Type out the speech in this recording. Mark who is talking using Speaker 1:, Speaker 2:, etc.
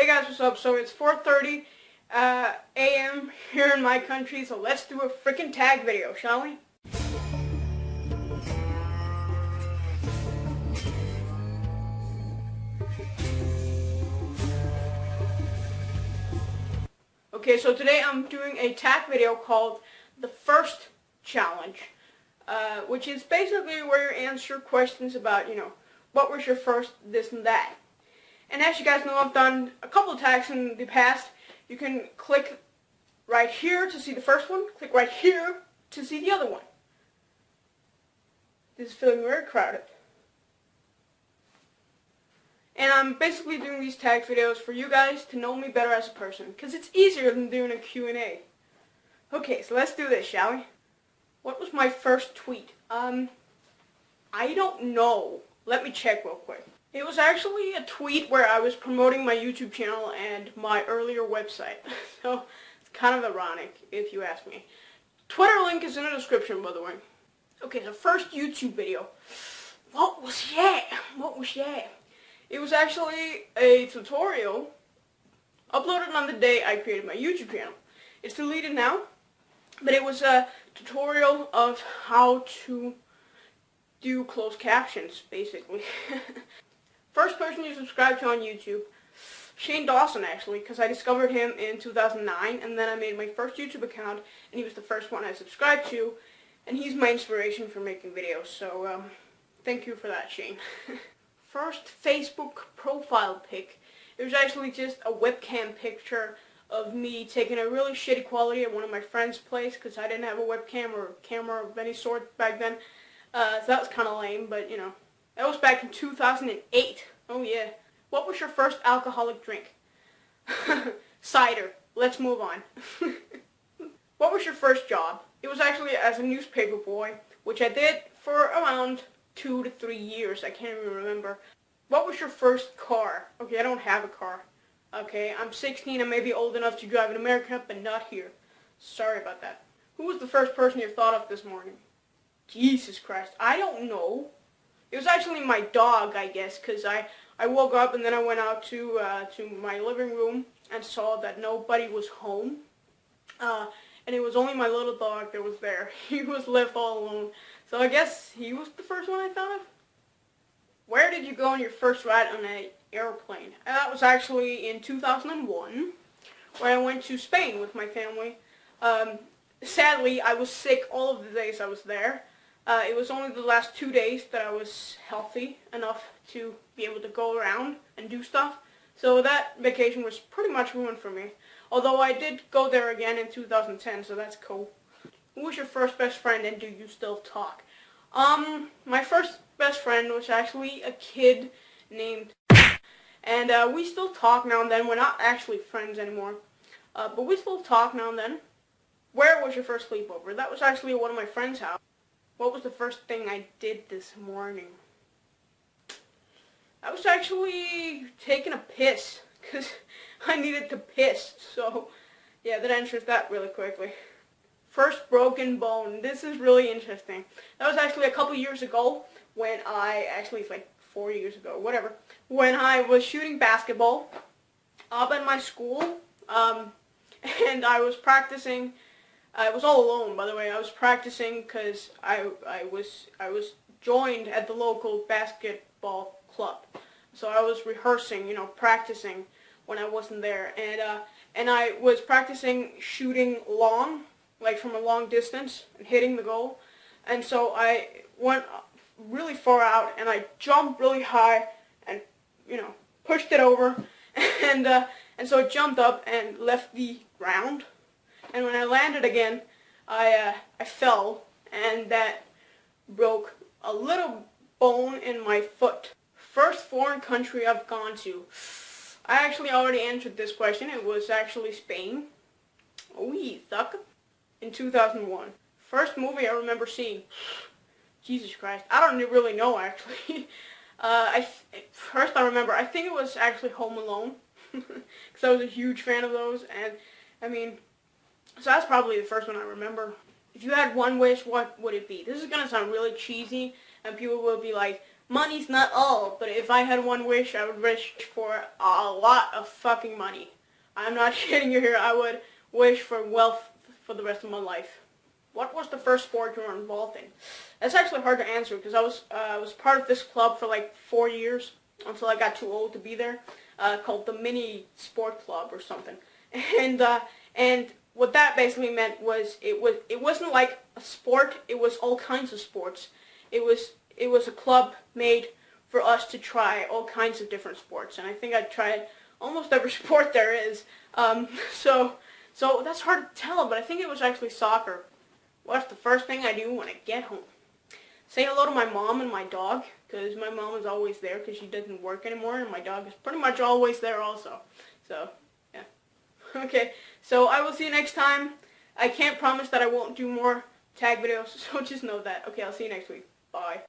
Speaker 1: Hey guys, what's up? So it's 4:30 a.m. here in my country, so let's do a freaking tag video, shall we? Okay, so today I'm doing a tag video called The First Challenge, which is basically where you answer questions about, what was your first this and that. And as you guys know, I've done a couple of tags in the past. You can click right here to see the first one, click right here to see the other one. This is feeling very crowded. And I'm basically doing these tag videos for you guys to know me better as a person, because it's easier than doing a Q&A. Okay, so let's do this, shall we? What was my first tweet? I don't know. Let me check real quick. It was actually a tweet where I was promoting my YouTube channel and my earlier website. So it's kind of ironic, if you ask me. Twitter link is in the description, by the way. Okay, so first YouTube video. What was that? It was actually a tutorial uploaded on the day I created my YouTube channel. It's deleted now, but it was a tutorial of how to do closed captions, basically. First person you subscribe to on YouTube, Shane Dawson, actually, because I discovered him in 2009, and then I made my first YouTube account, and he was the first one I subscribed to, and he's my inspiration for making videos, so thank you for that, Shane. First Facebook profile pic, it was actually just a webcam picture of me taking a really shitty quality at one of my friend's place, because I didn't have a webcam or camera of any sort back then, so that was kind of lame, but that was back in 2008. Oh yeah. What was your first alcoholic drink? Cider. Let's move on. What was your first job? It was actually as a newspaper boy, which I did for around 2 to 3 years. I can't even remember. What was your first car? Okay, I don't have a car. Okay, I'm 16 and maybe old enough to drive in America, but not here. Sorry about that. Who was the first person you thought of this morning? Jesus Christ, I don't know. It was actually my dog, I guess, because I woke up and then I went out to my living room and saw that nobody was home. And it was only my little dog that was there. He was left all alone. So I guess he was the first one I thought of. Where did you go on your first ride on an airplane? That was actually in 2001, where I went to Spain with my family. Sadly, I was sick all of the days I was there. It was only the last 2 days that I was healthy enough to be able to go around and do stuff. So that vacation was pretty much ruined for me. Although I did go there again in 2010, so that's cool. Who was your first best friend and do you still talk? My first best friend was actually a kid named and we still talk now and then. We're not actually friends anymore, but we still talk now and then. Where was your first sleepover? That was actually at one of my friend's house. What was the first thing I did this morning? I was actually taking a piss, because I needed to piss, so yeah, that answers that really quickly. First broken bone. This is really interesting. That was actually a couple years ago when it's like 4 years ago, whatever, when I was shooting basketball up at my school, and I was practicing. I was all alone, by the way. I was practicing because I was joined at the local basketball club. So I was rehearsing, practicing when I wasn't there. And I was practicing shooting long, like from a long distance, and hitting the goal. And so I went really far out, and I jumped really high, and, pushed it over. And so it jumped up and left the ground. And when I landed again, I fell, and that broke a little bone in my foot. First foreign country I've gone to. I actually already answered this question. It was actually Spain. Oh, you suck. In 2001. First movie I remember seeing. Jesus Christ. I don't really know, actually. First I remember, I think it was actually Home Alone. Because I was a huge fan of those, and, so that's probably the first one I remember. If you had one wish, what would it be? This is going to sound really cheesy, and people will be like, money's not all, but if I had one wish, I would wish for a lot of fucking money. I'm not kidding you here. I would wish for wealth for the rest of my life. What was the first sport you were involved in? That's actually hard to answer because I was part of this club for like 4 years until I got too old to be there, called the Mini Sport Club or something. And what that basically meant was it wasn't like a sport. It was all kinds of sports. It was a club made for us to try all kinds of different sports, and I think I tried almost every sport there is. So that's hard to tell, but I think it was actually soccer. What's the first thing I do when I get home? Say hello to my mom and my dog, because my mom is always there because she doesn't work anymore, and my dog is pretty much always there also. So, yeah. Okay, so I will see you next time. I can't promise that I won't do more tag videos, so just know that. Okay, I'll see you next week. Bye.